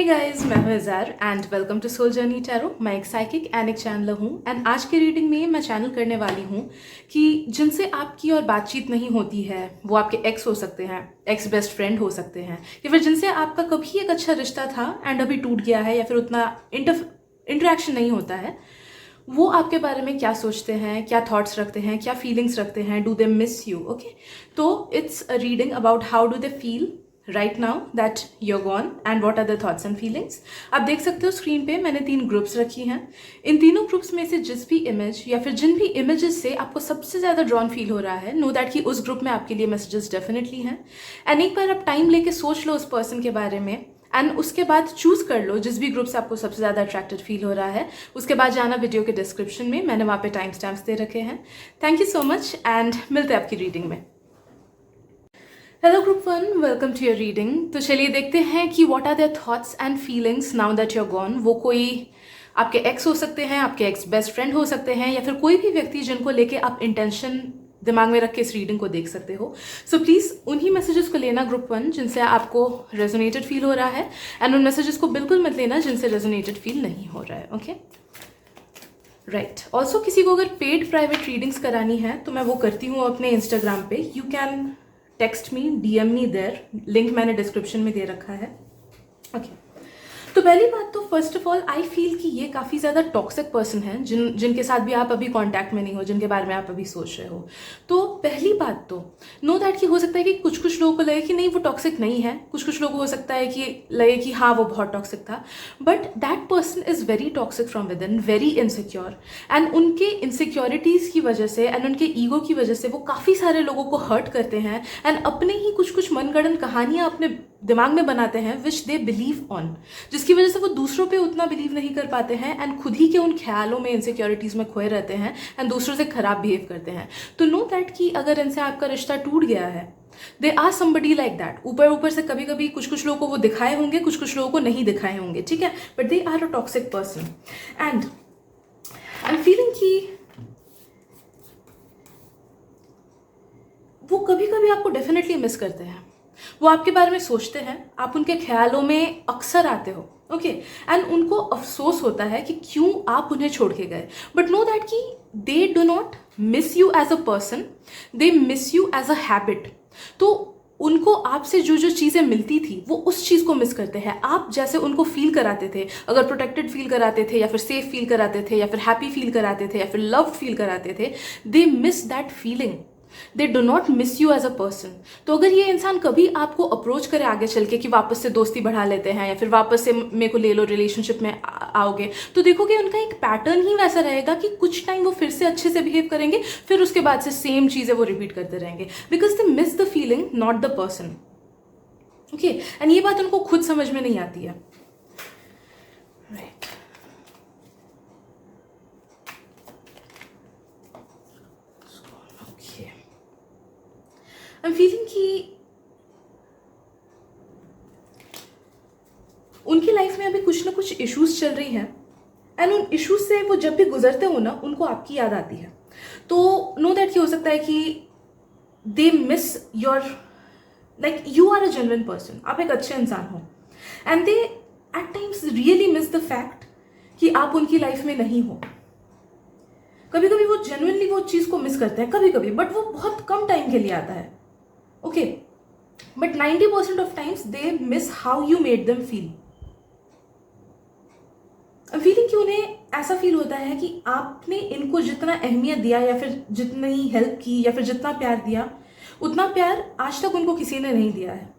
Guys, मैं हूं Izhar and welcome to soul journey tarot. मैं एक साइकिक एंड एक चैनलर हूं एंड आज के रीडिंग में मैं चैनल करने वाली हूं कि जिनसे आपकी और बातचीत नहीं होती है वो आपके एक्स हो सकते हैं, एक्स बेस्ट फ्रेंड हो सकते हैं, या फिर जिनसे आपका कभी एक अच्छा रिश्ता था एंड अभी टूट गया है या फिर उतना इंटरेक्शन नहीं होता है। वो आपके बारे में क्या सोचते हैं, क्या थॉट्स रखते हैं, क्या फीलिंग्स रखते हैं, do they miss you. Okay, तो it's a reading about how do they feel right now that you're gone and what are their thoughts and feelings। आप देख सकते हो स्क्रीन पे मैंने 3 ग्रुप्स रखी हैं। इन तीनों ग्रुप्स में से जिस भी इमेज या फिर जिन भी इमेजेस से आपको सबसे ज़्यादा ड्रॉन फील हो रहा है, नो दैट कि उस ग्रुप में आपके लिए मैसेजेस डेफिनेटली हैं। एंड एक बार आप टाइम लेके सोच लो उस पर्सन के बारे में एंड उसके बाद चूज कर लो जिस भी ग्रुप से आपको सबसे ज़्यादा अट्रैक्टेड फील हो रहा है। उसके बाद जाना वीडियो के डिस्क्रिप्शन में, मैंने वहाँ पे टाइम स्टैम्प्स दे रखे हैं। Thank you so much and मिलते हैं आपकी रीडिंग में। Hello group 1, welcome to your reading. तो चलिए देखते हैं कि what are their thoughts and feelings now that you're gone. वो कोई आपके एक्स हो सकते हैं, आपके एक्स बेस्ट फ्रेंड हो सकते हैं, या फिर कोई भी व्यक्ति जिनको लेके आप इंटेंशन दिमाग में रख के इस रीडिंग को देख सकते हो। सो प्लीज़ उन्हीं मैसेजेस को लेना ग्रुप 1 जिनसे आपको रेजोनेटेड फील हो रहा है एंड उन मैसेजेस को बिल्कुल मत लेना जिनसे रेजोनेटेड फील नहीं हो रहा है। Okay, right. ऑल्सो किसी को अगर पेड प्राइवेट रीडिंग्स करानी है तो मैं वो करती हूँ अपने इंस्टाग्राम पे। You can text me, DM me there, link मैंने डिस्क्रिप्शन में दे रखा है। ओके, तो पहली बात तो first of all I feel कि ये काफ़ी ज़्यादा टॉक्सिक पर्सन है जिनके साथ भी आप अभी कांटेक्ट में नहीं हो, जिनके बारे में आप अभी सोच रहे हो। तो पहली बात तो नो दैट कि हो सकता है कि कुछ लोगों को लगे कि नहीं वो टॉक्सिक नहीं है, कुछ लोगों को हो सकता है कि लगे कि हाँ वो बहुत टॉक्सिक था, but that person is very toxic from with in, very insecure. And उनके इनसिक्योरिटीज़ की वजह से एंड उनके ईगो की वजह से वो काफ़ी सारे लोगों को हर्ट करते हैं एंड अपने ही कुछ मनगढ़ंत कहानियाँ अपने दिमाग में बनाते हैं विच दे बिलीव ऑन, जिसकी वजह से वो दूसरों पे उतना बिलीव नहीं कर पाते हैं एंड खुद ही के उन ख्यालों में, इनसिक्योरिटीज़ में खोए रहते हैं एंड दूसरों से खराब बिहेव करते हैं। तो नो दैट कि अगर इनसे आपका रिश्ता टूट गया है, they are somebody like that. ऊपर से कभी कभी कुछ लोगों को वो दिखाए होंगे, कुछ लोगों को नहीं दिखाए होंगे, ठीक है, but they are a toxic person and I am feeling कि वो कभी कभी आपको डेफिनेटली मिस करते हैं, वो आपके बारे में सोचते हैं, आप उनके ख्यालों में अक्सर आते हो। ओके, एंड उनको अफसोस होता है कि क्यों आप उन्हें छोड़ के गए, बट नो दैट कि they do not miss you as a person, they miss you as a habit. तो उनको आपसे जो चीज़ें मिलती थी वो उस चीज़ को मिस करते हैं। आप जैसे उनको फील कराते थे, अगर प्रोटेक्टेड फील कराते थे या फिर सेफ फील कराते थे या फिर हैप्पी फील कराते थे या फिर लव्ड फील कराते थे, they miss that feeling, they do not miss you as a person. तो अगर ये इंसान कभी आपको अप्रोच करे आगे चल के कि वापस से दोस्ती बढ़ा लेते हैं या फिर वापस से मेरे को ले लो, रिलेशनशिप में आओगे, तो देखोगे उनका एक पैटर्न ही वैसा रहेगा कि कुछ टाइम वो फिर से अच्छे से बिहेव करेंगे, फिर उसके बाद से सेम चीज़ें वो रिपीट करते रहेंगे because they miss the feeling, not the person. Okay, and ये बात उनको खुद समझ में नहीं आती है। राइट, आई एम फीलिंग कि उनकी लाइफ में अभी कुछ ना कुछ इश्यूज चल रही हैं एंड उन इश्यूज से वो जब भी गुजरते हो ना उनको आपकी याद आती है। तो नो दैट कि हो सकता है कि they miss your, like you are a genuine person, आप एक अच्छे इंसान हो and they at times really miss the fact कि आप उनकी लाइफ में नहीं हो। कभी कभी वो जेन्युइनली वो चीज़ को मिस करते हैं, कभी कभी, बट वो बहुत कम टाइम के लिए आता है। Okay, but 90% of times they miss how you made them feel. Feeling कि उन्हें ऐसा फील होता है कि आपने इनको जितना अहमियत दिया या फिर जितनी हेल्प की या फिर जितना प्यार दिया, उतना प्यार आज तक उनको किसी ने नहीं दिया है।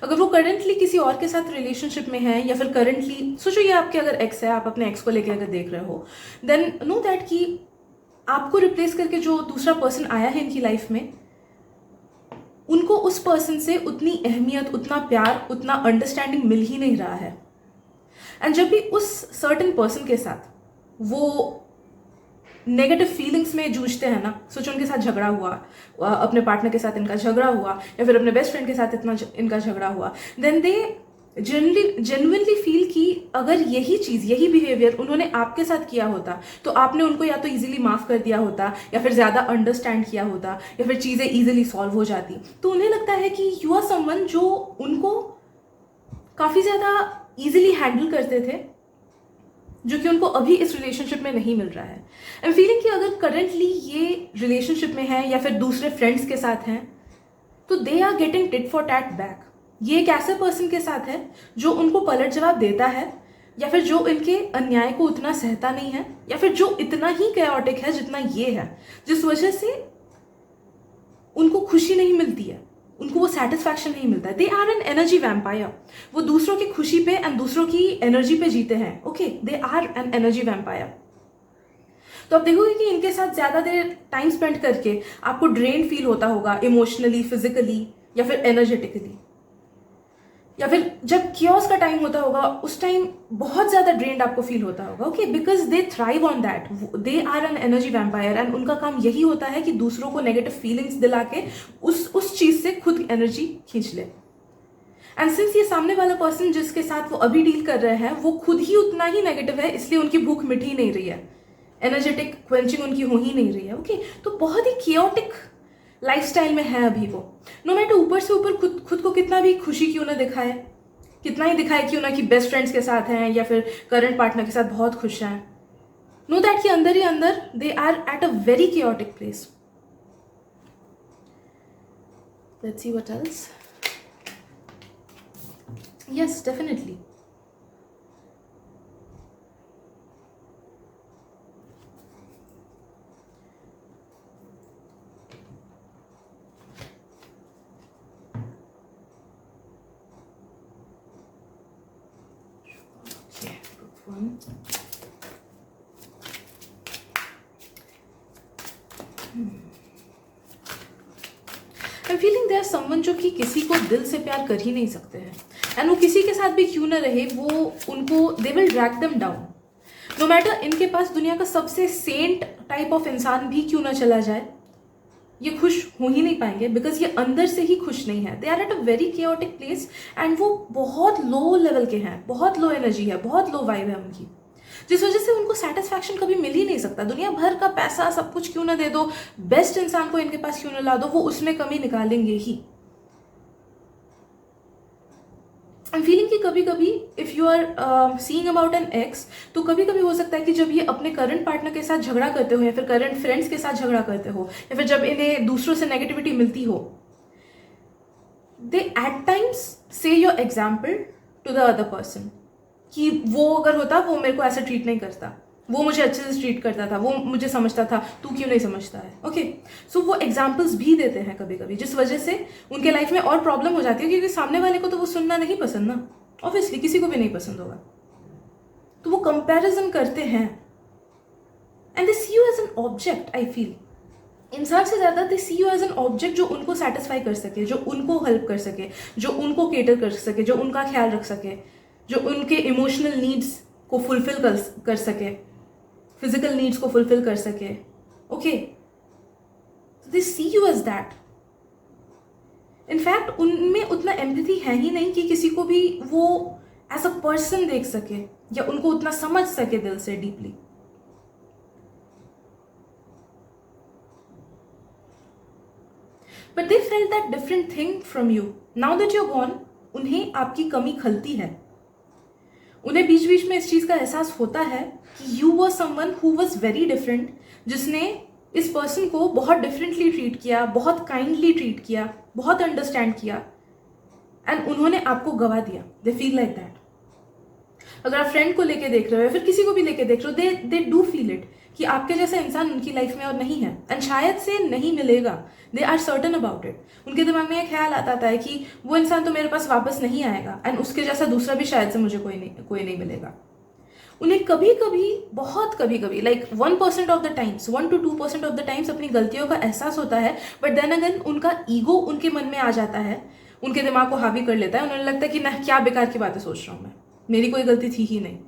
अगर वो करंटली किसी और के साथ रिलेशनशिप में है या फिर करंटली सोचो ये आपके अगर एक्स है, आप अपने एक्स को लेकर अगर देख रहे हो, देन नो दैट कि आपको रिप्लेस करके जो दूसरा पर्सन आया है इनकी लाइफ में, उनको उस पर्सन से उतनी अहमियत, उतना प्यार, उतना अंडरस्टैंडिंग मिल ही नहीं रहा है। एंड जब भी उस सर्टेन पर्सन के साथ वो नेगेटिव फीलिंग्स में जूझते हैं ना, सोचो उनके साथ झगड़ा हुआ, अपने पार्टनर के साथ इनका झगड़ा हुआ या फिर अपने बेस्ट फ्रेंड के साथ इनका झगड़ा हुआ, देन दे जेन्युइनली फील कि अगर यही चीज़, यही बिहेवियर उन्होंने आपके साथ किया होता तो आपने उनको या तो इजीली माफ़ कर दिया होता या फिर ज़्यादा अंडरस्टैंड किया होता या फिर चीज़ें इजीली सॉल्व हो जाती। तो उन्हें लगता है कि यू आर समवन जो उनको काफ़ी ज़्यादा ईजिली हैंडल करते थे, जो कि उनको अभी इस रिलेशनशिप में नहीं मिल रहा है। आई एम फीलिंग कि अगर करंटली ये रिलेशनशिप में है या फिर दूसरे फ्रेंड्स के साथ हैं, तो they are getting tit for tat back. ये एक ऐसे पर्सन के साथ है जो उनको पलट जवाब देता है, या फिर जो इनके अन्याय को उतना सहता नहीं है, या फिर जो इतना ही कैओटिक है जितना ये है, जिस वजह से उनको खुशी नहीं मिलती है, उनको वो सेटिस्फैक्शन नहीं मिलता है। They are an energy vampire. वो दूसरों की खुशी पे एंड दूसरों की एनर्जी पे जीते हैं। Okay, they are an energy vampire. तो आप देखोगे कि इनके साथ ज्यादा देर टाइम स्पेंड करके आपको ड्रेन फील होता होगा, इमोशनली, फिजिकली, या फिर एनर्जेटिकली। या फिर जब क्योस का टाइम होता होगा उस टाइम बहुत ज्यादा ड्रेन्ड आपको फील होता होगा। Okay, because they thrive on that, they are an energy vampire, and उनका काम यही होता है कि दूसरों को नेगेटिव फीलिंग्स दिला के उस चीज से खुद एनर्जी खींच ले। एंड सिंस ये सामने वाला पर्सन जिसके साथ वो अभी डील कर रहे हैं वो खुद ही उतना ही नेगेटिव है, इसलिए उनकी भूख मिट ही नहीं रही है, एनर्जेटिक क्वेंचिंग उनकी हो ही नहीं रही है। ओके, तो बहुत ही कियोटिक लाइफस्टाइल में है अभी वो। नो मैटर ऊपर से ऊपर खुद को कितना भी खुशी क्यों ना दिखाए, कितना ही दिखाए क्यों ना कि बेस्ट फ्रेंड्स के साथ हैं या फिर करंट पार्टनर के साथ बहुत खुश हैं, नो दैट कि अंदर ही अंदर they are at a very chaotic place. Let's see what else. Yes, definitely. I am feeling there someone जो कि किसी को दिल से प्यार कर ही नहीं सकते हैं, एंड वो किसी के साथ भी क्यों ना रहे, वो उनको they will drag them down. No matter इनके पास दुनिया का सबसे सेंट टाइप ऑफ इंसान भी क्यों ना चला जाए, ये खुश हो ही नहीं पाएंगे, बिकॉज ये अंदर से ही खुश नहीं है। They are at a very chaotic place, and वो बहुत लो लेवल के हैं, बहुत लो एनर्जी है, बहुत लो वाइब है उनकी, जिस वजह से उनको सेटिस्फैक्शन कभी मिल ही नहीं सकता। दुनिया भर का पैसा सब कुछ क्यों ना दे दो, बेस्ट इंसान को इनके पास क्यों ना ला दो, वो उसमें कमी निकालेंगे ही। आई एम फीलिंग कि कभी कभी if you are seeing about an ex, तो कभी कभी हो सकता है कि जब ये अपने करंट पार्टनर के साथ झगड़ा करते हो या फिर करंट फ्रेंड्स के साथ झगड़ा करते हो या फिर जब इन्हें दूसरों से नेगेटिविटी मिलती हो, they at times say your example to the other person कि वो अगर होता वो मेरे को ऐसे ट्रीट नहीं करता, वो मुझे अच्छे से ट्रीट करता था, वो मुझे समझता था, तू क्यों नहीं समझता है। ओके, सो वो एग्जाम्पल्स भी देते हैं कभी कभी, जिस वजह से उनके लाइफ में और प्रॉब्लम हो जाती है, क्योंकि सामने वाले को तो वो सुनना नहीं पसंद ना, ऑब्वियसली किसी को भी नहीं पसंद होगा, तो वो कंपैरिजन करते हैं and they see you as an object. I feel इंसान से ज्यादा they see you as an object जो उनको सेटिस्फाई कर सके, जो उनको हेल्प कर सके, जो उनको केटर कर सके, जो उनका ख्याल रख सके, जो उनके इमोशनल नीड्स को फुलफिल कर सके, फिजिकल नीड्स को फुलफिल कर सके। Okay, they see you as that. In fact उनमें उतना एम्पैथी है ही नहीं कि किसी को भी वो एज अ पर्सन देख सके या उनको उतना समझ सके दिल से deeply. But they felt that different thing from you. Now that you're gone, उन्हें आपकी कमी खलती है, उन्हें बीच बीच में इस चीज का एहसास होता है कि you were someone who was very different, जिसने इस पर्सन को बहुत डिफरेंटली ट्रीट किया, बहुत काइंडली ट्रीट किया, बहुत अंडरस्टैंड किया, एंड उन्होंने आपको गवा दिया। दे फील लाइक दैट। अगर आप फ्रेंड को लेके देख रहे हो या फिर किसी को भी लेके देख रहे हो, दे डू फील इट कि आपके जैसा इंसान उनकी लाइफ में और नहीं है, एंड शायद से नहीं मिलेगा। They are certain about it. उनके दिमाग में एक ख्याल आता है कि वो इंसान तो मेरे पास वापस नहीं आएगा, एंड उसके जैसा दूसरा भी शायद से मुझे कोई नहीं मिलेगा। उन्हें कभी कभी, बहुत कभी कभी, like 1% of the times, 1 to 2% of the times अपनी गलतियों का एहसास होता है, बट देन अगेन उनका ईगो उनके मन में आ जाता है, उनके दिमाग को हावी कर लेता है, उन्हें लगता है कि ना क्या बेकार की बातें सोच रहा हूँ मैं, मेरी कोई गलती थी ही नहीं।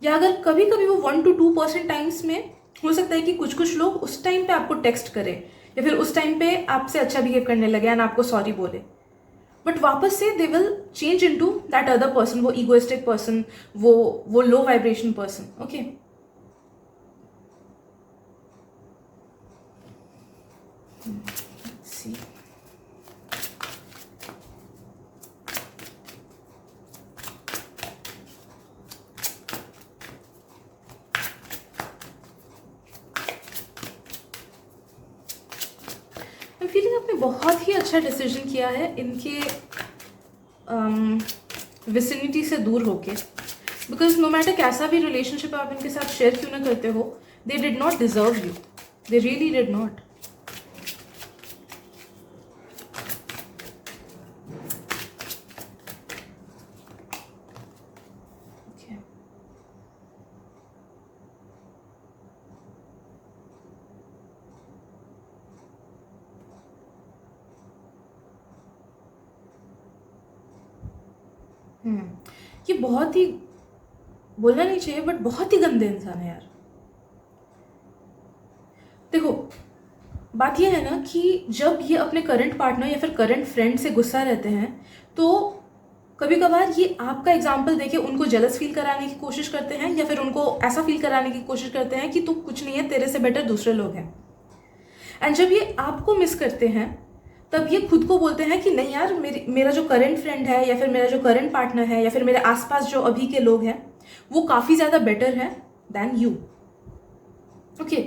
या अगर कभी कभी वो 1 to 2% टाइम्स में हो सकता है कि कुछ लोग उस टाइम पे आपको टेक्स्ट करें या फिर उस टाइम पे आपसे अच्छा बिहेव करने लगे एंड आपको सॉरी बोले, बट वापस से they will change into that other person, वो इगोइस्टिक पर्सन, वो low vibration person. Okay, see I feeling आपने बहुत ही अच्छा डिसीजन किया है इनके विसिनिटी से दूर होके, बिकॉज नो मैटर कैसा भी रिलेशनशिप आप इनके साथ शेयर क्यों ना करते हो, they did not deserve you, they really did not. ये बहुत ही, बोलना नहीं चाहिए बट बहुत ही गंदे इंसान है यार. देखो बात ये है ना कि जब ये अपने करंट पार्टनर या फिर करंट फ्रेंड से गुस्सा रहते हैं तो कभी कभार ये आपका एग्जाम्पल देके उनको जेलस फील कराने की कोशिश करते हैं, या फिर उनको ऐसा फील कराने की कोशिश करते हैं कि तू कुछ नहीं है, तेरे से बेटर दूसरे लोग हैं. एंड जब ये आपको मिस करते हैं तब ये खुद को बोलते हैं कि नहीं यार, मेरा जो करंट फ्रेंड है या फिर मेरा जो करंट पार्टनर है या फिर मेरे आसपास जो अभी के लोग हैं वो काफ़ी ज़्यादा बेटर है देन यू. ओके,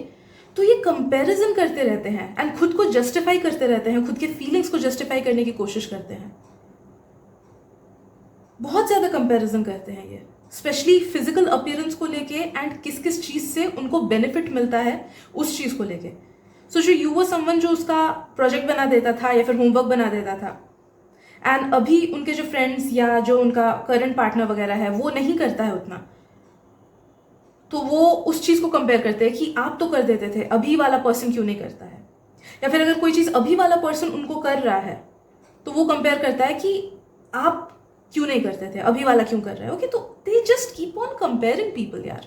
तो ये कंपैरिजन करते रहते हैं एंड खुद को जस्टिफाई करते रहते हैं, खुद के फीलिंग्स को जस्टिफाई करने की कोशिश करते हैं. बहुत ज़्यादा कंपैरिजन करते हैं ये, स्पेशली फिजिकल अपीयरेंस को लेके एंड किस किस चीज़ से उनको बेनिफिट मिलता है उस चीज़ को लेके. सो जो यू वो समवन जो उसका प्रोजेक्ट बना देता था या फिर होमवर्क बना देता था, एंड अभी उनके जो फ्रेंड्स या जो उनका करंट पार्टनर वगैरह है वो नहीं करता है उतना, तो वो उस चीज़ को कंपेयर करते हैं कि आप तो कर देते थे, अभी वाला पर्सन क्यों नहीं करता है. या फिर अगर कोई चीज़ अभी वाला पर्सन उनको कर रहा है तो वो कंपेयर करता है कि आप क्यों नहीं करते थे, अभी वाला क्यों कर रहे हो. ओके, तो they just keep on comparing people यार.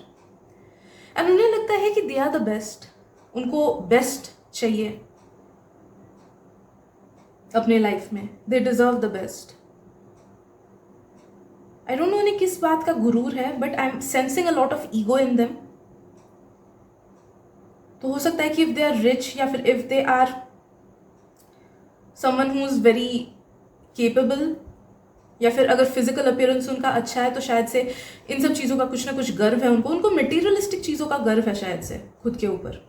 एंड उन्हें लगता है कि दे आर द बेस्ट, उनको बेस्ट चाहिए अपने लाइफ में, they deserve the best. I don't no उन्हें किस बात का गुरूर है, but I am sensing a lot of ego in them. तो हो सकता है कि इफ दे आर रिच या फिर if they are someone who is very capable, या फिर अगर फिजिकल अपीयरेंस उनका अच्छा है तो शायद से इन सब चीज़ों का कुछ ना कुछ गर्व है उनको मटेरियलिस्टिक चीज़ों का गर्व है शायद से खुद के ऊपर.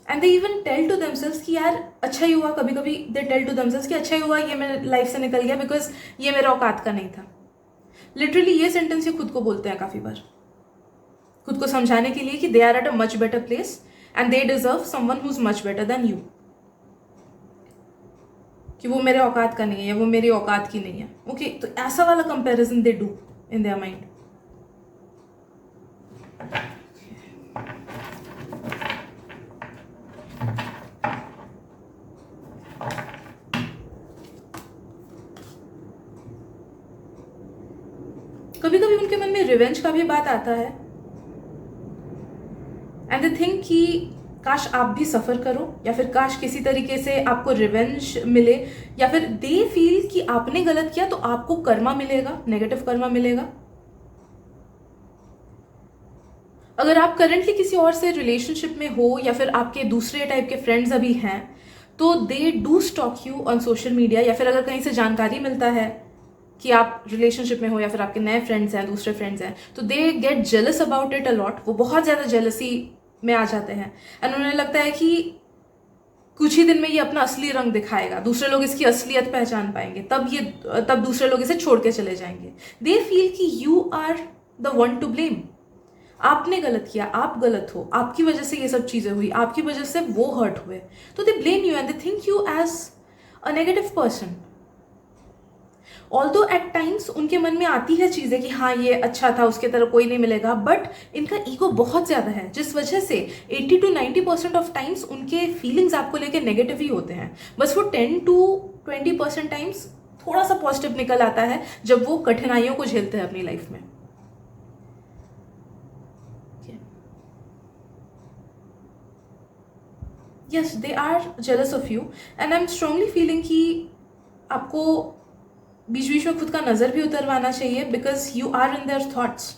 And they even tell to themselves कि यार अच्छा ही हुआ, कभी कभी दे टेल टू देमसेल्व्स कि अच्छा ही हुआ ये मेरे लाइफ से निकल गया बिकॉज ये मेरा औकात का नहीं था. लिटरली ये सेंटेंस ये खुद को बोलते हैं काफ़ी बार, खुद को समझाने के लिए कि they are at a much better place and they deserve someone who is much better than you. कि वो मेरे औकात का नहीं है या वो मेरी औकात की नहीं है. ओके, तो ऐसा वाला comparison they do in their mind. कभी कभी उनके मन में रिवेंज का भी बात आता है एंड दे थिंक कि काश आप भी सफ़र करो या फिर काश किसी तरीके से आपको रिवेंज मिले, या फिर दे फील कि आपने गलत किया तो आपको कर्मा मिलेगा, नेगेटिव कर्मा मिलेगा. अगर आप करंटली किसी और से रिलेशनशिप में हो या फिर आपके दूसरे टाइप के फ्रेंड्स अभी हैं तो they do stock you on social media, या फिर अगर कहीं से जानकारी मिलता है कि आप रिलेशनशिप में हो या फिर आपके नए फ्रेंड्स हैं, दूसरे फ्रेंड्स हैं, तो they get jealous about it a lot. वो बहुत ज़्यादा जेलसी में आ जाते हैं एंड उन्हें लगता है कि कुछ ही दिन में ये अपना असली रंग दिखाएगा, दूसरे लोग इसकी असलियत पहचान पाएंगे, तब दूसरे लोग इसे छोड़ के चले जाएंगे. दे फील कि you are the one to blame, आपने गलत किया, आप गलत हो, आपकी वजह से ये सब चीज़ें हुई, आपकी वजह से वो हर्ट हुए, तो they blame you and they think you as a negative person. Although at times उनके मन में आती है चीज़ें कि हाँ ये अच्छा था, उसके तरह कोई नहीं मिलेगा, बट इनका ईगो बहुत ज़्यादा है जिस वजह से 80 to 90% ऑफ टाइम्स उनके फीलिंग्स आपको लेके नेगेटिव ही होते हैं. बस वो 10 to 20% टाइम्स थोड़ा सा पॉजिटिव निकल आता है जब वो कठिनाइयों को झेलते हैं अपनी लाइफ में. Yes, they are jealous of you and I am strongly feeling कि आपको बीच बीच में खुद का नज़र भी उतरवाना चाहिए because you are in their thoughts.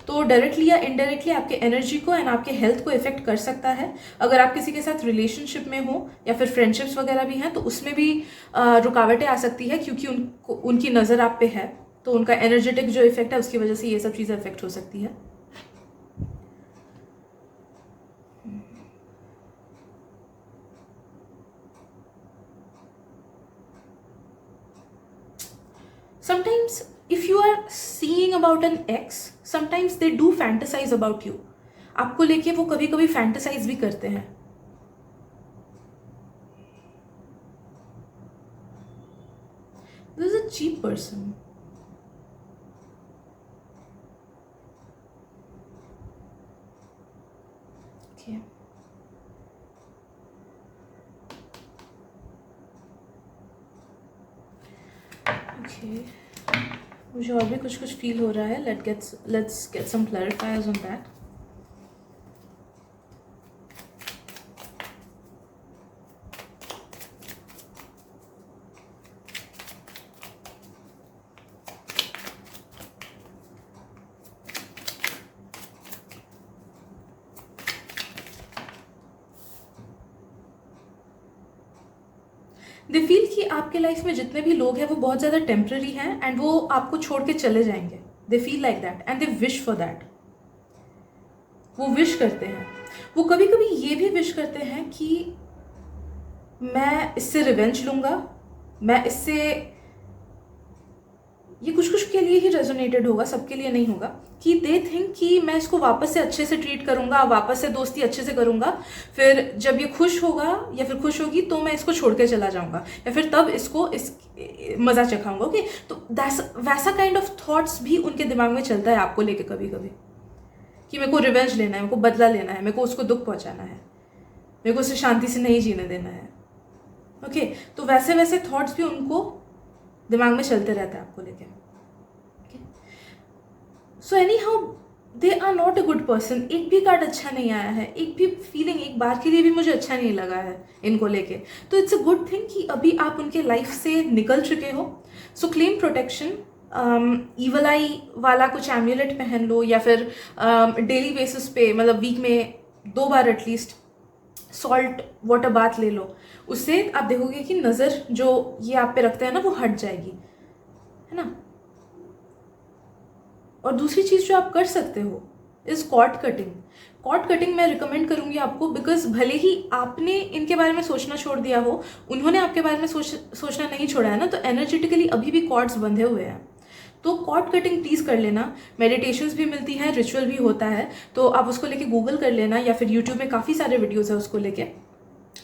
तो डायरेक्टली या इनडायरेक्टली आपके एनर्जी को एंड आपके हेल्थ को इफेक्ट कर सकता है. अगर आप किसी के साथ रिलेशनशिप में हो या फिर फ्रेंडशिप्स वगैरह भी हैं तो उसमें भी रुकावटें आ सकती है क्योंकि उनकी नज़र आप पे है, तो उनका एनर्जेटिक जो इफेक्ट है उसकी वजह से ये सब चीज़ें इफेक्ट हो सकती है. Sometimes if you are seeing about an ex, sometimes they do fantasize about you. आपको लेके वो कभी कभी फैंटेसाइज भी करते हैं. This is a cheap person. Okay, okay, मुझे और भी कुछ कुछ फील हो रहा है. Let's get some clarifiers on that. They feel कि आपके लाइफ में जितने भी लोग हैं वो बहुत ज़्यादा टेम्पररी हैं एंड वो आपको छोड़ के चले जाएंगे. They feel like that and they wish for that. वो विश करते हैं. वो कभी कभी ये भी विश करते हैं कि मैं इससे रिवेंज लूंगा, मैं इससे, ये कुछ कुछ के लिए ही रेजोनेटेड होगा, सबके लिए नहीं होगा, कि दे थिंक कि मैं इसको वापस से अच्छे से ट्रीट करूंगा, वापस से दोस्ती अच्छे से करूंगा, फिर जब ये खुश होगा या फिर खुश होगी तो मैं इसको छोड़ के चला जाऊंगा, या फिर तब इसको इस मज़ा चखाऊंगा. ओके, तो वैसा काइंड ऑफ थॉट्स भी उनके दिमाग में चलता है आपको लेके कभी कभी, कि मेरे को रिवेंज लेना है, मेरे को बदला लेना है, मेरे को उसको दुख पहुंचाना है, मेरे को उसे शांति से नहीं जीने देना है. ओके, तो वैसे वैसे थॉट्स भी उनको दिमाग में चलते रहते हैं आपको लेके. So anyhow they are not a good person. एक भी कार्ड अच्छा नहीं आया है, एक भी फीलिंग एक बार के लिए भी मुझे अच्छा नहीं लगा है इनको लेके. तो इट्स अ गुड थिंग कि अभी आप उनके लाइफ से निकल चुके हो. सो क्लेम प्रोटेक्शन. ईवल आई वाला कुछ एम्यूलेट पहन लो, या फिर डेली बेसिस पे, मतलब वीक में 2 बार एटलीस्ट सॉल्ट वाटर बाथ ले लो. उससे आप देखोगे कि नज़र जो ये आप पे रखते हैं ना वो हट जाएगी, है ना. और दूसरी चीज़ जो आप कर सकते हो is cord cutting. Cord cutting मैं रिकमेंड करूँगी आपको, बिकॉज भले ही आपने इनके बारे में सोचना छोड़ दिया हो, उन्होंने आपके बारे में सोचना नहीं छोड़ा है ना, तो एनर्जेटिकली अभी भी कॉर्ड्स बंधे हुए हैं. तो कॉर्ड कटिंग प्लीज़ कर लेना. मेडिटेशंस भी मिलती हैं, रिचुअल भी होता है, तो आप उसको लेके गूगल कर लेना, या फिर यूट्यूब में काफ़ी सारे वीडियोज़ है उसको लेके,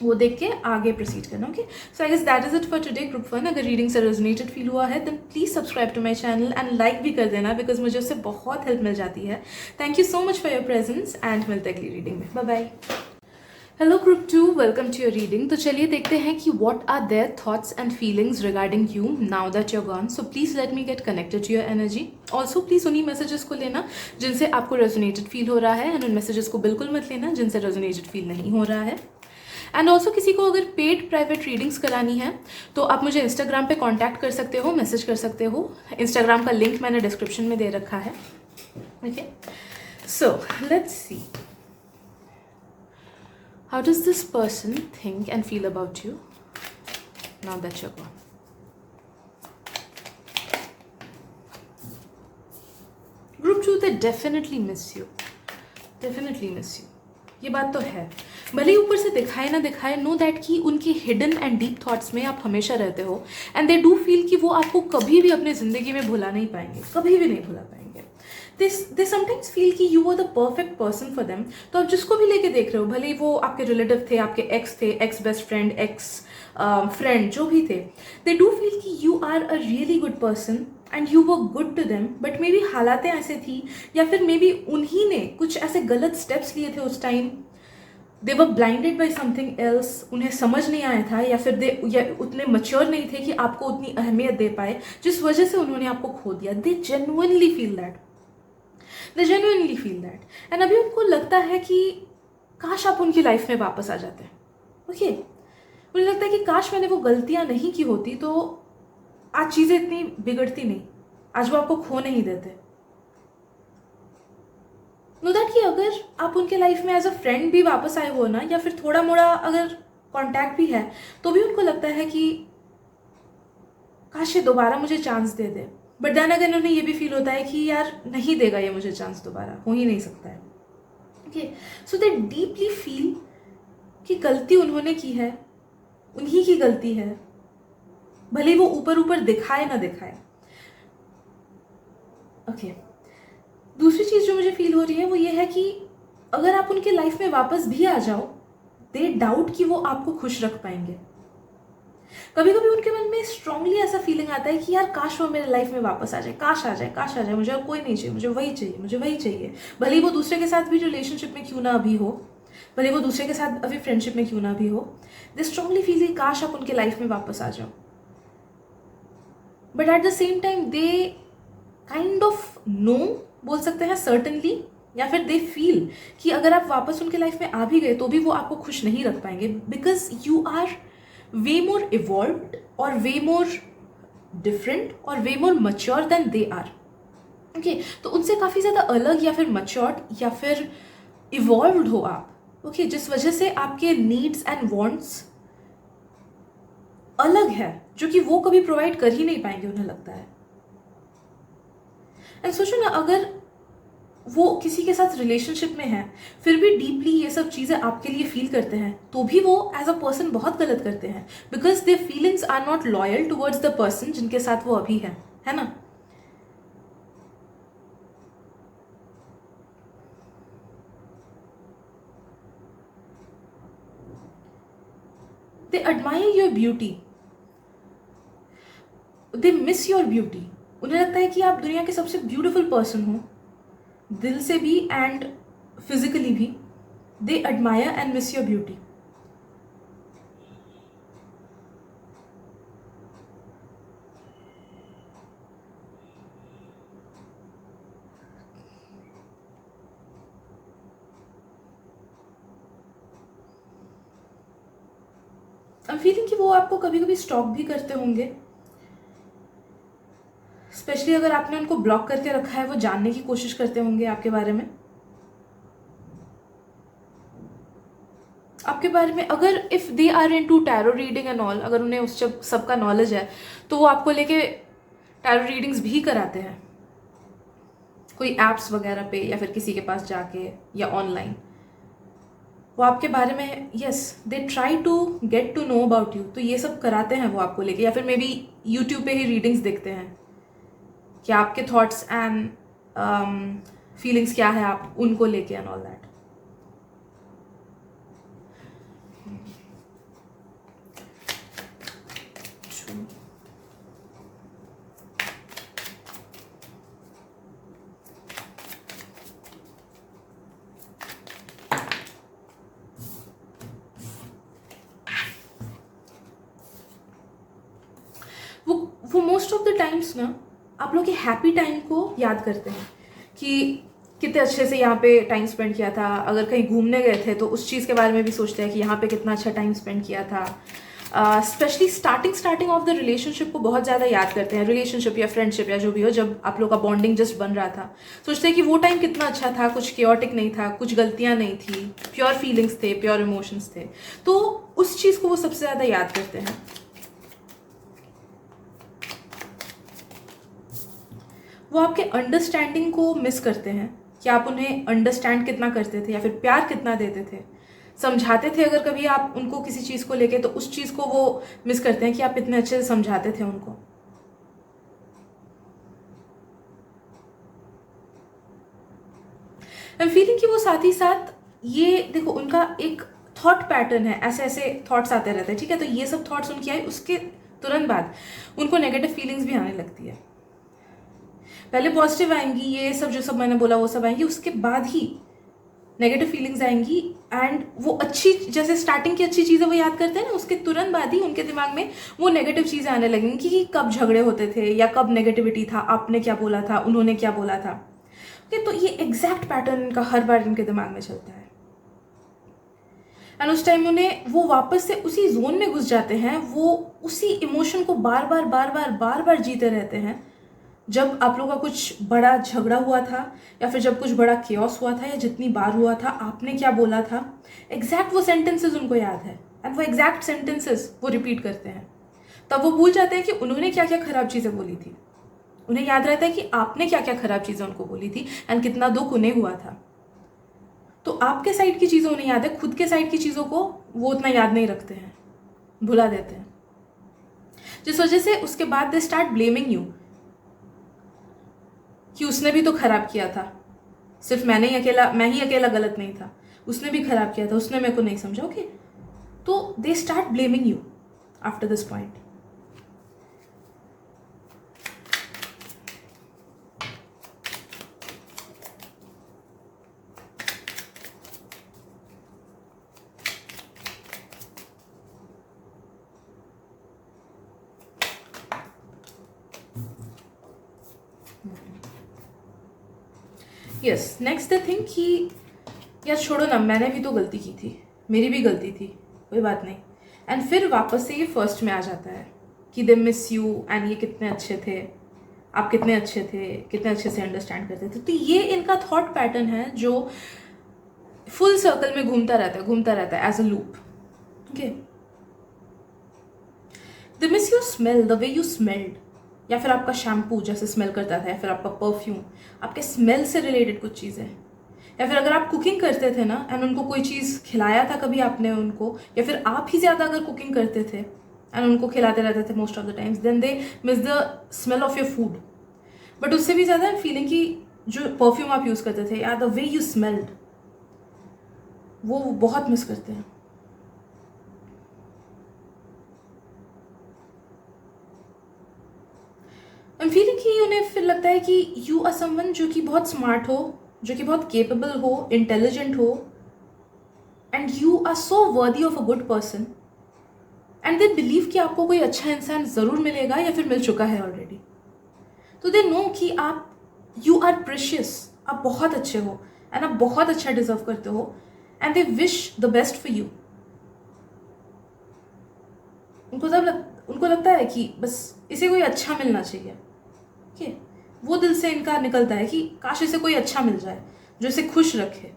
वो देख के आगे प्रोसीड करना. Okay, so I guess that is it for today group 1. अगर रीडिंग से रेजोनेटेड फील हुआ है then please subscribe to my channel and like भी कर देना, बिकॉज मुझे उससे बहुत हेल्प मिल जाती है. Thank you so much for your presence and मिलते हैं अगली रीडिंग में. Bye bye. Hello group 2, welcome to your reading. तो चलिए देखते हैं कि what are their thoughts and feelings regarding you now that you are gone. So please let me get connected to your energy. Also please उन्हीं messages को लेना जिनसे आपको रेजोनेटेड फील हो रहा है, एंड उन मैसेजेस को बिल्कुल मत लेना जिनसे रेजोनेटेड फील नहीं हो रहा है. एंड ऑल्सो किसी को अगर पेड प्राइवेट रीडिंग्स करानी है तो आप मुझे इंस्टाग्राम पे कांटेक्ट कर सकते हो, मैसेज कर सकते हो. इंस्टाग्राम का लिंक मैंने डिस्क्रिप्शन में दे रखा है. Okay, so let's see how does this person think and feel about you now that you are gone. Group 2, they definitely miss you, definitely miss you. ये बात तो है, भले ही ऊपर से दिखाए ना दिखाए, नो दैट कि उनके हिडन एंड डीप थॉट्स में आप हमेशा रहते हो, एंड दे डू फील कि वो आपको कभी भी अपने ज़िंदगी में भुला नहीं पाएंगे, कभी भी नहीं भुला पाएंगे. दे समटाइम्स फील कि you are the perfect person for them. तो आप जिसको भी लेके देख रहे हो, भले ही वो आपके रिलेटिव थे, आपके एक्स थे, ex best friend, ex friend, जो भी थे, दे डू फील कि you are a really good person and you were good to them. But may be हालातें ऐसे थी, या फिर मे बी उन्हीं ने कुछ ऐसे गलत स्टेप्स लिए थे उस time. They were blinded by something else. उन्हें समझ नहीं आया था, या फिर या उतने मच्योर नहीं थे कि आपको उतनी अहमियत दे पाए, जिस वजह से उन्होंने आपको खो दिया. They genuinely feel that, they genuinely feel that. And अभी उनको लगता है कि काश आप उनकी लाइफ में वापस आ जाते हैं. ओके, मुझे लगता है कि काश मैंने वो गलतियां नहीं की होती तो आज चीज़ें इतनी बिगड़ती नहीं, आज वो आपको खो नहीं देते. नो दैट कि अगर आप उनके लाइफ में एज अ फ्रेंड भी वापस आए हो ना, या फिर थोड़ा मोड़ा अगर कांटेक्ट भी है, तो भी उनको लगता है कि काश ये दोबारा मुझे चांस दे दे. बट देन अगर उन्हें ये भी फील होता है कि यार नहीं देगा ये मुझे चांस, दोबारा हो ही नहीं सकता है. ओके, सो दे डीपली फील कि गलती उन्होंने की है, उन्हीं की गलती है, भले वो ऊपर ऊपर दिखाए ना दिखाए. ओके, दूसरी चीज़ जो मुझे फील हो रही है वो ये है कि अगर आप उनके लाइफ में वापस भी आ जाओ, दे डाउट कि वो आपको खुश रख पाएंगे। कभी कभी उनके मन में स्ट्रांगली ऐसा फीलिंग आता है कि यार काश वो मेरे लाइफ में वापस आ जाए, काश आ जाए, काश आ जाए, मुझे और कोई नहीं चाहिए, मुझे वही चाहिए, मुझे वही चाहिए। भले ही वो दूसरे के साथ भी रिलेशनशिप में क्यों ना अभी हो, भले वो दूसरे के साथ अभी फ्रेंडशिप में क्यों ना भी हो, दे स्ट्रांगली फील काश आप उनके लाइफ में वापस आ जाओ। But at the same time they kind of know, बोल सकते हैं सर्टनली, या फिर दे फील कि अगर आप वापस उनके लाइफ में आ भी गए तो भी वो आपको खुश नहीं रख पाएंगे, because you are way more evolved और वे मोर डिफरेंट और way more mature than they are. Okay, तो उनसे काफ़ी ज़्यादा अलग या फिर मच्योर्ड या फिर इवॉल्व्ड हो आप। ओके, जिस वजह से आपके नीड्स एंड वांट्स अलग है, जो कि वो कभी प्रोवाइड कर ही नहीं पाएंगे, उन्हें लगता है। एंड सोचो ना, अगर वो किसी के साथ रिलेशनशिप में है फिर भी डीपली ये सब चीज़ें आपके लिए फील करते हैं, तो भी वो एज अ पर्सन बहुत गलत करते हैं, because they feelings are not loyal towards the person जिनके साथ वो अभी है ना। They admire your beauty, they miss your beauty. उन्हें लगता है कि आप दुनिया के सबसे ब्यूटीफुल पर्सन हो, दिल से भी एंड फिजिकली भी। दे admire and miss your beauty. I am feeling कि वो आपको कभी कभी स्टॉक भी करते होंगे, स्पेशली अगर आपने उनको ब्लॉक करके रखा है, वो जानने की कोशिश करते होंगे आपके बारे में। आपके बारे में अगर if they are into tarot reading and all, अगर उन्हें उस सबका नॉलेज है तो वो आपको लेके टैरो रीडिंग्स भी कराते हैं, कोई एप्स वगैरह पे या फिर किसी के पास जाके या ऑनलाइन। वो आपके बारे में yes they try to get to know about you, तो ये सब कराते हैं वो आपको लेके, या फिर मे बी यूट्यूब पे ही रीडिंग्स देखते हैं कि आपके थॉट्स एंड फीलिंग्स क्या है आप उनको लेके एंड ऑल दैट। वो मोस्ट ऑफ द टाइम्स ना आप लोग के हैप्पी टाइम को याद करते हैं कि कितने अच्छे से यहाँ पे टाइम स्पेंड किया था। अगर कहीं घूमने गए थे तो उस चीज़ के बारे में भी सोचते हैं कि यहाँ पे कितना अच्छा टाइम स्पेंड किया था। Specially starting of the relationship को बहुत ज़्यादा याद करते हैं, रिलेशनशिप या फ्रेंडशिप या जो भी हो, जब आप लोग का बॉन्डिंग जस्ट बन रहा था, सोचते हैं कि वो टाइम कितना अच्छा था, कुछ केओटिक नहीं था, कुछ गलतियाँ नहीं थी, प्योर फीलिंग्स थे, प्योर इमोशंस थे, तो उस चीज़ को वो सबसे ज़्यादा याद करते हैं। वो आपके अंडरस्टैंडिंग को मिस करते हैं कि आप उन्हें अंडरस्टैंड कितना करते थे या फिर प्यार कितना देते थे, समझाते थे अगर कभी आप उनको किसी चीज़ को लेके, तो उस चीज़ को वो मिस करते हैं कि आप इतने अच्छे से समझाते थे उनको। आई एम फीलिंग कि वो साथ ही साथ ये देखो, उनका एक थॉट पैटर्न है, ऐसे ऐसे थॉट्स आते रहते हैं, ठीक है, तो ये सब थॉट्स उनकी आए उसके तुरंत बाद उनको नेगेटिव फीलिंग्स भी आने लगती है। पहले पॉजिटिव आएंगी, ये सब जो सब मैंने बोला वो सब आएंगी, उसके बाद ही नेगेटिव फीलिंग्स आएंगी। एंड वो अच्छी, जैसे स्टार्टिंग की अच्छी चीज़ें वो याद करते हैं ना, उसके तुरंत बाद ही उनके दिमाग में वो नेगेटिव चीज़ें आने लगेंगी कि कब झगड़े होते थे या कब नेगेटिविटी था, आपने क्या बोला था, उन्होंने क्या बोला था। ओके, तो ये एग्जैक्ट पैटर्न इनका हर बार इनके दिमाग में चलता है। एंड उस टाइम उन्हें वो वापस से उसी जोन में घुस जाते हैं, वो उसी इमोशन को बार बार जीते रहते हैं। जब आप लोगों का कुछ बड़ा झगड़ा हुआ था या फिर जब कुछ बड़ा केओस हुआ था या जितनी बार हुआ था, आपने क्या बोला था, एग्जैक्ट वो सेंटेंसेस उनको याद है एंड वो एग्जैक्ट सेंटेंसेस वो रिपीट करते हैं। तब वो भूल जाते हैं कि उन्होंने क्या क्या खराब चीज़ें बोली थी, उन्हें याद रहता है कि आपने क्या क्या खराब चीज़ें उनको बोली थी एंड कितना दुख उन्हें हुआ था। तो आपके साइड की चीज़ें उन्हें याद है, खुद के साइड की चीज़ों को वो उतना याद नहीं रखते हैं, भुला देते हैं, जिस वजह से उसके बाद दे स्टार्ट ब्लेमिंग यू कि उसने भी तो खराब किया था, सिर्फ मैं ही अकेला गलत नहीं था, उसने भी खराब किया था, उसने मेरे को नहीं समझा। ओके, तो they start blaming you after this point. Yes, next the thing कि यार छोड़ो ना, मैंने भी तो गलती की थी, मेरी भी गलती थी, कोई बात नहीं। एंड फिर वापस से ये फर्स्ट में आ जाता है कि दे मिस यू एंड ये कितने अच्छे थे, आप कितने अच्छे थे, कितने अच्छे से अंडरस्टैंड करते थे। तो ये इनका थॉट पैटर्न है जो फुल सर्कल में घूमता रहता है as a loop. Okay, they miss you smell, the way you smelled, या फिर आपका शैम्पू जैसे स्मेल करता था, या फिर आपका परफ्यूम, आपके स्मेल से रिलेटेड कुछ चीज़ें, या फिर अगर आप कुकिंग करते थे ना एंड उनको कोई चीज़ खिलाया था कभी आपने उनको, या फिर आप ही ज़्यादा अगर कुकिंग करते थे एंड उनको खिलाते रहते थे most of the times, then they miss the smell of your food. But उससे भी ज़्यादा फीलिंग की जो परफ्यूम आप यूज़ करते थे या द वे यू स्मेल्ड, वो बहुत मिस करते हैं। आई एम फीलिंग कि उन्हें फिर लगता है कि यू आर समवन जो कि बहुत स्मार्ट हो, जो कि बहुत केपेबल हो, इंटेलिजेंट हो, and you are so worthy of a good person, and they believe कि आपको कोई अच्छा इंसान ज़रूर मिलेगा या फिर मिल चुका है ऑलरेडी। तो दे नो कि आप, यू आर प्रेशियस, आप बहुत अच्छे हो एंड आप बहुत अच्छा डिजर्व करते हो, and they wish the best for you. उनको लगता है कि बस इसे कोई अच्छा मिलना चाहिए। ओके, वो दिल से इनका निकलता है कि काश इसे कोई अच्छा मिल जाए जो इसे खुश रखे,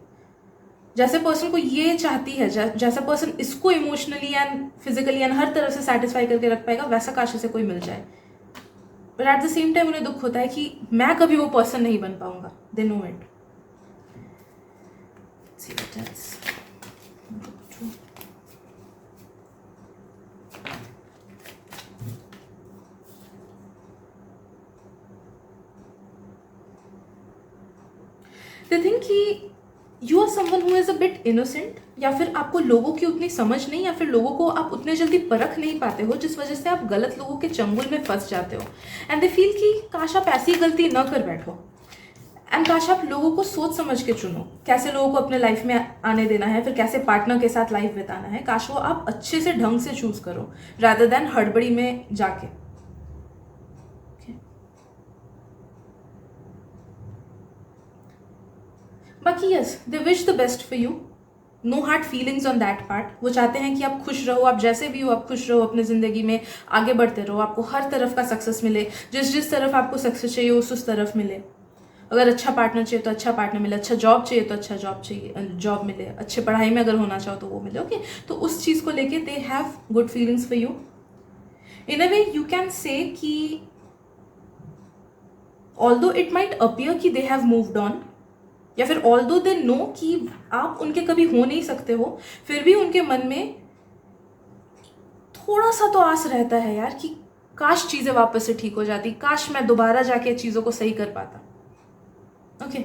जैसे पर्सन को ये चाहती है, जैसा पर्सन इसको इमोशनली एंड फिजिकली एंड हर तरह से सेटिस्फाई करके रख पाएगा, वैसा काश इसे कोई मिल जाए। But at the same time उन्हें दुख होता है कि मैं कभी वो पर्सन नहीं बन पाऊंगा। They know it. They think कि you are someone who is a bit innocent, या फिर आपको लोगों की उतनी समझ नहीं, या फिर लोगों को आप उतने जल्दी परख नहीं पाते हो, जिस वजह से आप गलत लोगों के चंगुल में फंस जाते हो। एंड दे फील कि काश आप ऐसी गलती न कर बैठो, एंड काश आप लोगों को सोच समझ के चुनो, कैसे लोगों को अपने लाइफ में आने देना है, फिर कैसे पार्टनर के साथ लाइफ बिताना है। काश वो आप अच्छे से ढंग से चूज करो रादर देन हड़बड़ी में जाके। बाकी yes, they wish the best for you, no hard feelings on that part. वो चाहते हैं कि आप खुश रहो, आप जैसे भी हो आप खुश रहो, अपने ज़िंदगी में आगे बढ़ते रहो, आपको हर तरफ का सक्सेस मिले, जिस तरफ आपको सक्सेस चाहिए उस तरफ मिले। अगर अच्छा पार्टनर चाहिए तो अच्छा पार्टनर मिले, अच्छा जॉब चाहिए तो अच्छा जॉब मिले, अच्छे पढ़ाई में अगर होना चाहो तो वो मिले। ओके, तो उस चीज़ को लेके they have good feelings for you. In a way you can say कि ऑल्दो इट माइट अपीयर कि दे हैव मूव्ड ऑन, या फिर ऑल्दो दे नो कि आप उनके कभी हो नहीं सकते हो, फिर भी उनके मन में थोड़ा सा तो आस रहता है यार कि काश चीज़ें वापस से ठीक हो जाती, काश मैं दोबारा जाके चीज़ों को सही कर पाता। Okay,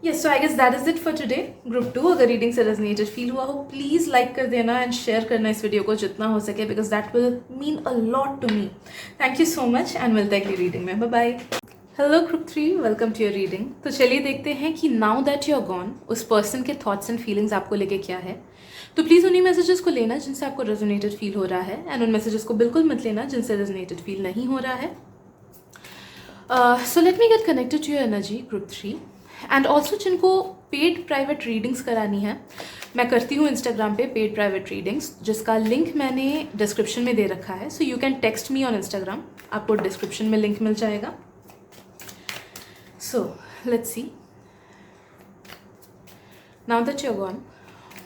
yes, so I guess that is it for today. Group 2 अगर रीडिंग से रेजोनेटेड फील हुआ हो, प्लीज़ लाइक कर देना एंड शेयर करना इस वीडियो को जितना हो सके, because that will mean a lot to me. Thank you so much and मिलते हैं अगली रीडिंग में। Bye bye. Hello group 3, welcome to your reading. तो चलिए देखते हैं कि now that you are gone, उस पर्सन के थॉट्स एंड फीलिंग्स आपको लेके क्या है। तो प्लीज़ उन्हीं मैसेजेस को लेना जिनसे आपको रेजोनेटेड फील हो रहा है, एंड उन मैसेजेस को बिल्कुल मत लेना जिनसे रेजोनेटेड फील नहीं हो रहा है। So let me get connected to your energy group 3। And also जिनको पेड प्राइवेट रीडिंग्स करानी है, मैं करती हूँ इंस्टाग्राम पे पेड प्राइवेट रीडिंग्स, जिसका लिंक मैंने डिस्क्रिप्शन में दे रखा है। So you can text me on Instagram, आपको डिस्क्रिप्शन में लिंक मिल जाएगा। So, let's see. Now that you're gone,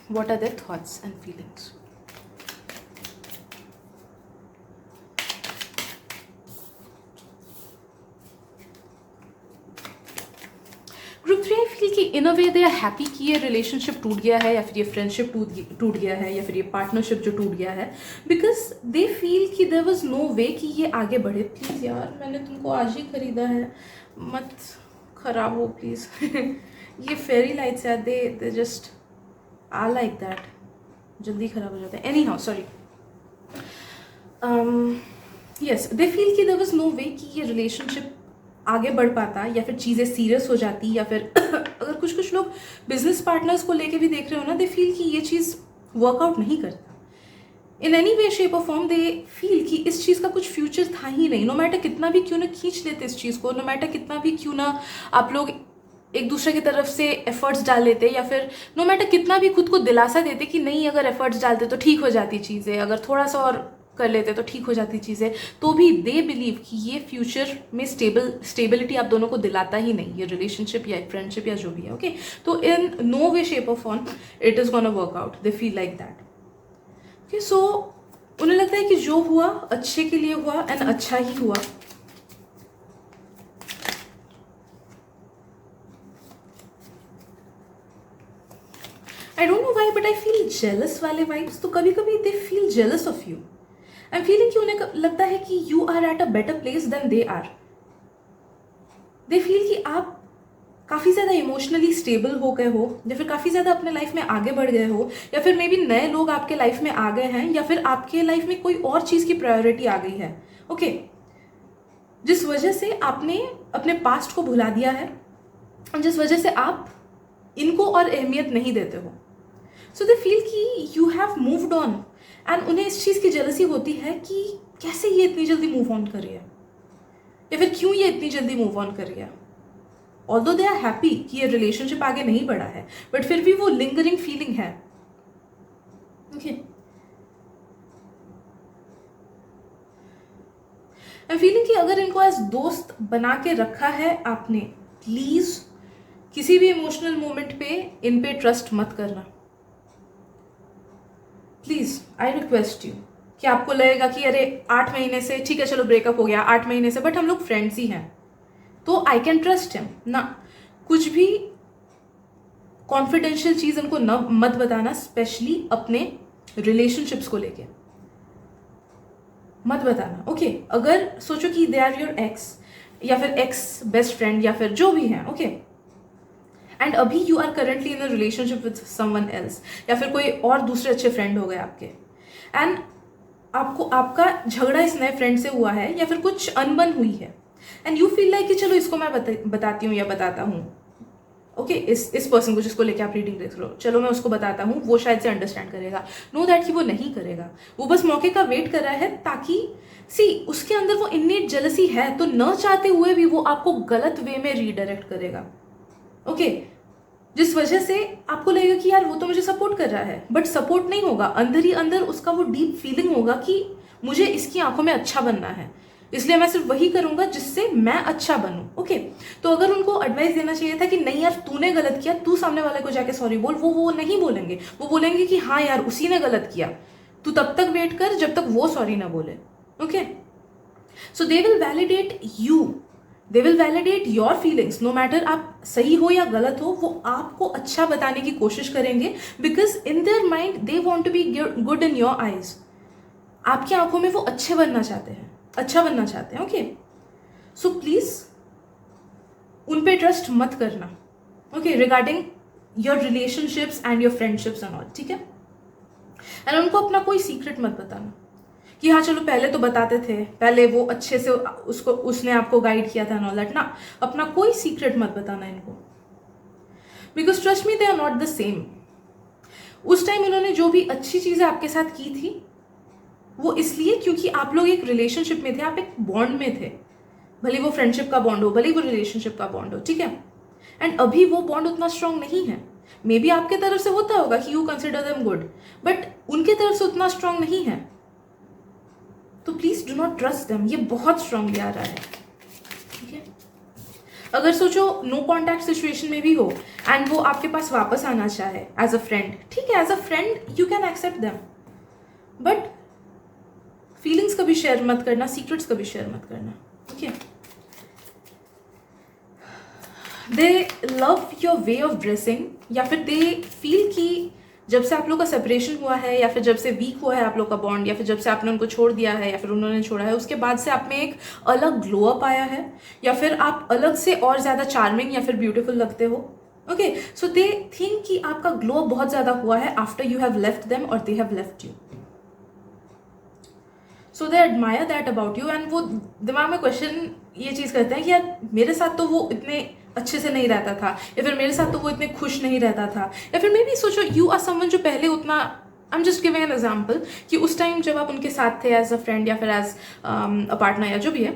what are their thoughts and feelings? Group 3, I feel कि इन अ वे दे आर हैप्पी कि ये रिलेशनशिप टूट गया है या फिर ये फ्रेंडशिप टूट गया है या फिर ये पार्टनरशिप जो टूट गया है, बिकॉज दे फील कि देयर वाज नो वे कि ये आगे बढ़े। प्लीज़ यार, मैंने तुमको आज ही खरीदा है, मत खराब हो प्लीज़। ये फेरी लाइट्स है, they just I like that, जल्दी खराब हो जाता है। Any how sorry, yes they feel कि देयर वाज नो वे कि ये रिलेशनशिप आगे बढ़ पाता या फिर चीज़ें सीरियस हो जाती, या फिर अगर कुछ लोग बिजनेस पार्टनर्स को लेके भी देख रहे हो ना, दे फील कि ये चीज़ वर्कआउट नहीं करता इन एनी वे शेप और फॉर्म। दे फील कि इस चीज़ का कुछ फ्यूचर था ही नहीं, नो मैटर कितना भी क्यों ना खींच लेते इस चीज़ को, नो मैटर कितना भी क्यों ना आप लोग एक दूसरे की तरफ से एफर्ट्स डाल लेते, या फिर नो मैटर कितना भी खुद को दिलासा देते कि नहीं अगर एफर्ट्स डालते तो ठीक हो जाती चीज़ें, अगर थोड़ा सा और कर लेते तो ठीक हो जाती चीज़ें, तो भी दे बिलीव कि ये फ्यूचर में स्टेबिलिटी आप दोनों को दिलाता ही नहीं, ये रिलेशनशिप या फ्रेंडशिप या जो भी है। ओके, तो in no way shape of form it is gonna work out, they feel like that. Okay, so उन्हें लगता है कि जो हुआ अच्छे के लिए हुआ एंड अच्छा ही हुआ। I don't know why but I feel jealous वाले वाइब्स, तो कभी कभी they feel jealous of you. I am feeling कि उन्हें लगता है कि you are at a better place than they are. They feel कि आप काफ़ी ज़्यादा इमोशनली स्टेबल हो गए हो, या फिर काफ़ी ज़्यादा अपने लाइफ में आगे बढ़ गए हो, या फिर मे बी नए लोग आपके लाइफ में आ गए हैं, या फिर आपके लाइफ में कोई और चीज़ की प्रायोरिटी आ गई है। ओके, जिस वजह से आपने अपने पास्ट को भुला दिया है, जिस वजह से आप इनको और अहमियत नहीं देते हो। सो दे फील कि you have moved on, and उन्हें इस चीज़ की जेलसी होती है कि कैसे ये इतनी जल्दी मूव ऑन कर रही है, या फिर क्यों ये इतनी जल्दी मूव ऑन कर रही है। ऑल्दो दे आर हैप्पी कि ये रिलेशनशिप आगे नहीं बढ़ा है, बट फिर भी वो लिंगरिंग फीलिंग है। ओके, आई एम फीलिंग कि अगर इनको एज दोस्त बना के रखा है आपने, प्लीज किसी भी इमोशनल मोमेंट पे इन पे ट्रस्ट मत करना। प्लीज आई रिक्वेस्ट यू, कि आपको लगेगा कि अरे 8 महीने से ठीक है, चलो ब्रेकअप हो गया 8 महीने से, बट हम लोग फ्रेंड्स ही हैं तो आई कैन ट्रस्ट हिम ना। कुछ भी कॉन्फिडेंशियल चीज इनको न मत बताना, स्पेशली अपने रिलेशनशिप्स को लेके मत बताना। ओके, अगर सोचो कि दे आर योर एक्स या फिर एक्स बेस्ट फ्रेंड या फिर जो भी है, ओके, एंड अभी you are currently in a relationship with someone else, या फिर कोई और दूसरे अच्छे फ्रेंड हो गए आपके, एंड आपको आपका झगड़ा इस नए फ्रेंड से हुआ है या फिर कुछ अनबन हुई है, एंड यू फील लाइक कि चलो इसको मैं बताती हूँ या बताता हूँ। ओके, इस पर्सन को जिसको लेके आप रीडिंग देख रहे हो, चलो मैं उसको बताता हूँ, वो शायद से अंडरस्टैंड करेगा। नो दैट कि वो नहीं करेगा, वो बस मौके का वेट कर रहा है, ताकि उसके अंदर वो इननेट जेलसी है, तो न चाहते हुए भी वो आपको गलत वे में रीडायरेक्ट करेगा। ओके, जिस वजह से आपको लगेगा कि यार वो तो मुझे सपोर्ट कर रहा है, बट सपोर्ट नहीं होगा, अंदर ही अंदर उसका वो डीप फीलिंग होगा कि मुझे इसकी आंखों में अच्छा बनना है, इसलिए मैं सिर्फ वही करूंगा जिससे मैं अच्छा बनूं। ओके, तो अगर उनको एडवाइस देना चाहिए था कि नहीं यार तूने गलत किया, तू सामने वाले को जाके सॉरी बोल, वो नहीं बोलेंगे, वो बोलेंगे कि हाँ यार उसी ने गलत किया, तू तब तक वेट कर जब तक वो सॉरी ना बोले। Okay, so they will validate you, they will validate your feelings, no matter आप सही हो या गलत हो, वो आपको अच्छा बताने की कोशिश करेंगे, because in their mind they want to be good in your eyes. आपकी आंखों में वो अच्छे बनना चाहते हैं, अच्छा बनना चाहते हैं। ओके, सो प्लीज उन पे ट्रस्ट मत करना। Okay, regarding your relationships and your friendships and all, ठीक है। एंड उनको अपना कोई सीक्रेट मत बताना कि हाँ चलो पहले तो बताते थे, पहले वो अच्छे से उसने आपको गाइड किया था एंड ऑल दैट ना, अपना कोई सीक्रेट मत बताना इनको, because trust me they are not the same. उस टाइम उन्होंने जो भी अच्छी चीजें आपके साथ की थी वो इसलिए क्योंकि आप लोग एक रिलेशनशिप में थे, आप एक बॉन्ड में थे, भले वो फ्रेंडशिप का बॉन्ड हो, भले वो रिलेशनशिप का बॉन्ड हो, ठीक है। एंड अभी वो बॉन्ड उतना स्ट्रांग नहीं है, मे बी आपके तरफ से होता होगा कि you consider them good, but उनके तरफ से उतना स्ट्रांग नहीं है, तो please do not trust them. ये बहुत स्ट्रांगली आ रहा है, ठीक है। अगर सोचो नो कॉन्टैक्ट सिचुएशन में भी हो एंड वो आपके पास वापस आना चाहे एज अ फ्रेंड, ठीक है, as a friend you can accept them, but feelings कभी शेयर मत करना, सीक्रेट्स कभी शेयर मत करना। Okay, they love your way of dressing, या फिर दे फील कि जब से आप लोग का सेपरेशन हुआ है, या फिर जब से वीक हुआ है आप लोग का बॉन्ड, या फिर जब से आपने उनको छोड़ दिया है या फिर उन्होंने छोड़ा है, उसके बाद से आप में एक अलग ग्लो अप आया है, या फिर आप अलग से और ज़्यादा चार्मिंग या फिर ब्यूटीफुल लगते हो. ओके, सो दे थिंक कि आपका ग्लो अप बहुत ज़्यादा हुआ है after you have left them और they have left you. So they admire that about you, and वो दिमाग में क्वेश्चन ये चीज़ करते हैं कि यार मेरे साथ तो वो इतने अच्छे से नहीं रहता था, या फिर मेरे साथ तो वो इतने खुश नहीं रहता था, या फिर मे बी सोचो यू आर समवन जो पहले उतना, I am just giving an example कि उस टाइम जब आप उनके साथ थे एज अ फ्रेंड या फिर एज अ पार्टनर या जो भी है,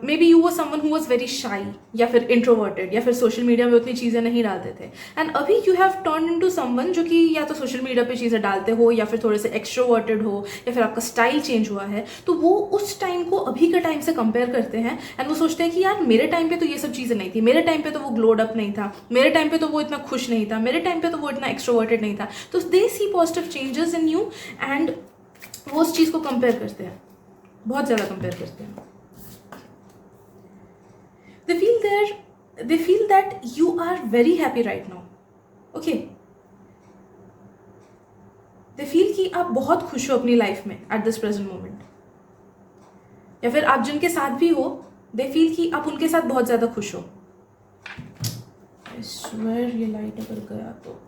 may be you were someone who was very shy या फिर इंट्रोवर्टेड या फिर सोशल मीडिया में उतनी चीज़ें नहीं डालते थे, एंड अभी you have turn into someone जो कि या तो सोशल मीडिया पे चीज़ें डालते हो या फिर थोड़े से एक्सट्रोवर्टेड हो, या फिर आपका स्टाइल चेंज हुआ है, तो वो उस टाइम को अभी के टाइम से कंपेयर करते हैं एंड वो सोचते हैं कि यार मेरे टाइम पे तो ये सब चीज़ें नहीं थी, मेरे टाइम पे तो वो ग्लोड अप नहीं था, मेरे टाइम पे तो वो इतना खुश नहीं था, मेरे टाइम पे तो वो इतना एक्सट्रोवर्टेड नहीं था. तो they see positive changes in you and वो उस चीज़ को कंपेयर करते हैं, बहुत ज़्यादा कंपेयर करते हैं. They feel that you are very happy right now. Okay, they feel कि आप बहुत खुश हो अपनी लाइफ में एट दिस प्रेजेंट मोमेंट, या फिर आप जिनके साथ भी हो दे फील कि आप उनके साथ बहुत ज़्यादा खुश हो. आई स्वेयर ये लाइट अगर गया तो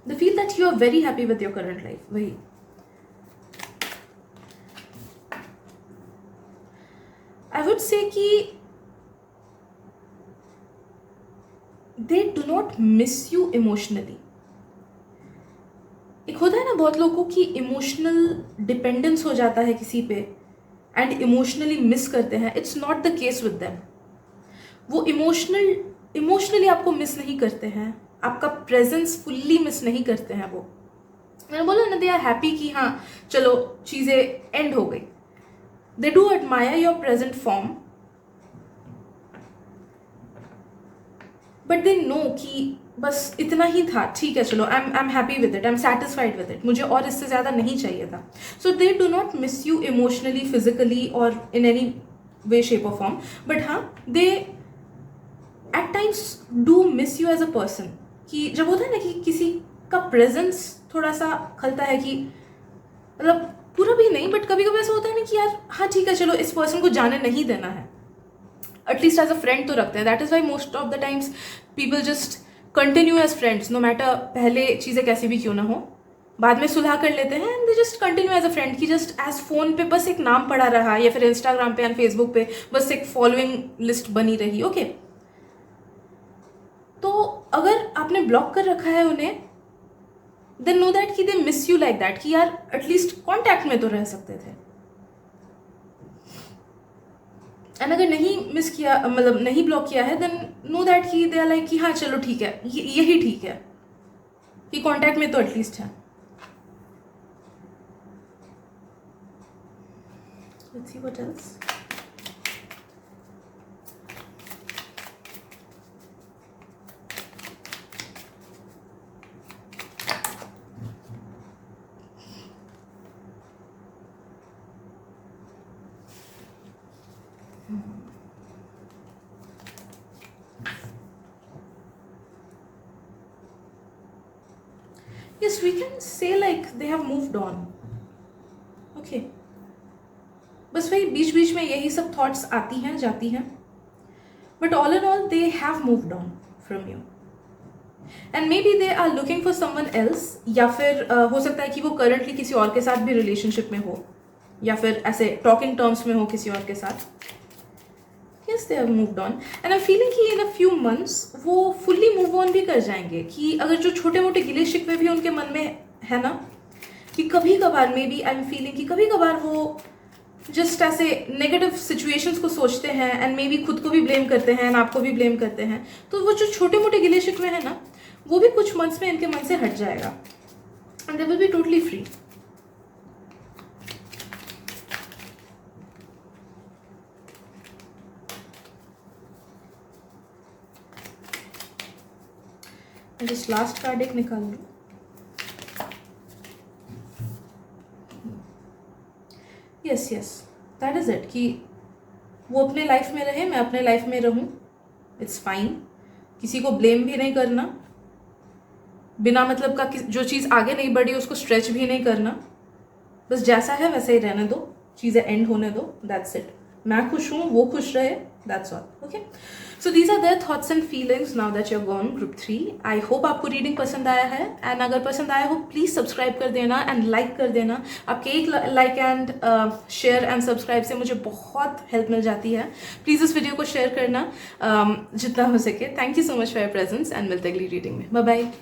they feel that you are very happy with your current life. वही I would say कि they do not miss you emotionally. एक होता है ना बहुत लोगों की इमोशनल डिपेंडेंस हो जाता है किसी पे एंड इमोशनली मिस करते हैं. It's not the case with them. वो इमोशनली आपको मिस नहीं करते हैं, आपका प्रेजेंस फुल्ली मिस नहीं करते हैं. वो मैंने बोला ना, दे आर हैप्पी कि हाँ चलो चीज़ें एंड हो गई. They do admire your present form, but they know कि बस इतना ही था, ठीक है चलो, I am happy with it, I am satisfied with it, मुझे और इससे ज़्यादा नहीं चाहिए था. So they do not miss you emotionally, physically और इन एनी वे शेप और फॉर्म, बट हाँ they at times do miss you as a person. कि जब होता है ना कि किसी का प्रेजेंस थोड़ा सा खलता है, कि मतलब पूरा भी नहीं बट कभी कभी ऐसा होता है ना कि यार हाँ ठीक है चलो इस पर्सन को जाने नहीं देना है, एटलीस्ट एज अ फ्रेंड तो रखते हैं. That is why most of the times people just continue as friends, no matter पहले चीज़ें कैसी भी क्यों ना हो, बाद में सुलह कर लेते हैं and they just continue as a friend. कि जस्ट एज फोन पे बस एक नाम पड़ा रहा, या फिर इंस्टाग्राम पे एंड फेसबुक पे बस एक फॉलोइंग लिस्ट बनी रही. ओके, तो अगर आपने ब्लॉक कर रखा है उन्हें, देन नो दैट कि they miss you like that, कि यार एटलीस्ट कॉन्टैक्ट में तो रह सकते थे. एंड अगर नहीं मिस किया, मतलब नहीं ब्लॉक किया है, देन नो दैट कि दे आर लाइक कि हाँ चलो ठीक है, यही ठीक है कि कांटेक्ट में तो एटलीस्ट है. Let's see what else. Yes, we can say like they have moved on. Okay. बस वही बीच बीच में यही सब थॉट्स आती हैं जाती हैं, but all in all they have moved on from you and maybe they are looking for someone else, या फिर हो सकता है कि वो करंटली किसी और के साथ भी रिलेशनशिप में हो, या फिर ऐसे टॉकिंग टर्म्स में हो किसी और के साथ. Yes, they have moved on and I'm feeling कि in a few months वो fully move on भी कर जाएंगे. कि अगर जो छोटे मोटे गिले शिकवे भी उनके मन में है ना, कि कभी कभार maybe I am feeling कि कभी कभार वो जस्ट ऐसे नेगेटिव सिचुएशंस को सोचते हैं एंड मे बी खुद को भी ब्लेम करते हैं एंड आपको भी ब्लेम करते हैं, तो वो जो छोटे मोटे गिले शिकवे हैं ना, वो भी कुछ मंथ्स में इनके मन से हट जाएगा and they will be totally free. मैं जस्ट लास्ट कार्ड एक निकाल लूँ। Yes yes, that is it, कि वो अपने लाइफ में रहे, मैं अपने लाइफ में रहूँ, इट्स फाइन। किसी को ब्लेम भी नहीं करना, बिना मतलब का जो चीज़ आगे नहीं बढ़ी उसको स्ट्रेच भी नहीं करना, बस जैसा है वैसे ही रहने दो, चीज़ें एंड होने दो, दैट्स इट। मैं खुश हूँ, वो खुश रहे, that's all. Okay, so these are their thoughts and feelings now that you have gone group 3। I hope आपको रीडिंग पसंद आया है, एंड अगर पसंद आया हो प्लीज़ सब्सक्राइब कर देना एंड लाइक कर देना। आपके एक like and share and subscribe से मुझे बहुत हेल्प मिल जाती है। प्लीज़ इस वीडियो को शेयर करना जितना हो सके। Thank you so much for your presence, and मिलते अगली रीडिंग में। Bye bye.